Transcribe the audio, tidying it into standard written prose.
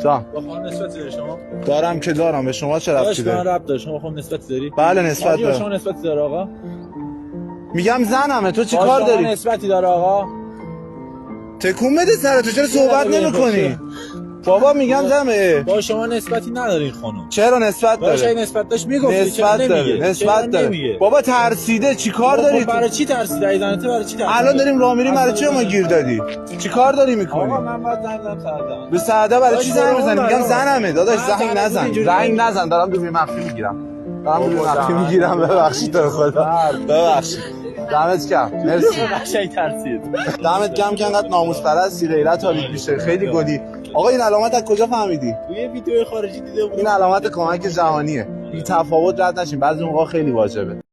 جان با خانم نسبتی داری شما؟ دارم که دارم. به شما چه ربطی داره؟ داره؟ ربط داره. شما خانم نسبتی داری؟ بله نسبت با شما داره. نسبتی داره آقا؟ میگم زنمه. تو چی با کار شما داری؟ نسبتی داره آقا؟ تکون بده سر. تو چرا صحبت نمی‌کنی؟ بابا میگم زنمه. با شما نسبتی نداره این خانم. چرا نسبت باشه داره؟ نسبت داشت میگفتی. نسبت داره. نسبت داره. بابا ترسیده. چی کار داری؟ برای چی ترسیدی عزیزانته؟ برای چی ترسیدی؟ الان داریم راه میریم. برای چی ما گیر دادی؟ چی کار داری میکنی؟ آقا من باید زنگ بزنم سعادت. به سعاده برای چی زنگ داداش، بزنی؟ میگم برو. زنمه داداش. من زنگ زنگ نزن. اینجوری زنگ نمیگم. نزن. دارم دوربین مخفی میگیرم. دارم دوربین بابا، مخفی زنگ میگیرم. نزن. ببخشید به خدا. ببخشید. دمت گرم. مرسی. قشنگ ترسید. دمت گرم که انقدر ناموس پرستی. غیرت حالیت میشه. خیلی گلی. آقا این علامت از کجا فهمیدی؟ توی ویدیو خارجی دیده بودم. این علامت کمک جهانیه. بی تفاوت رد نشین. بعضی موقع خیلی واجبه.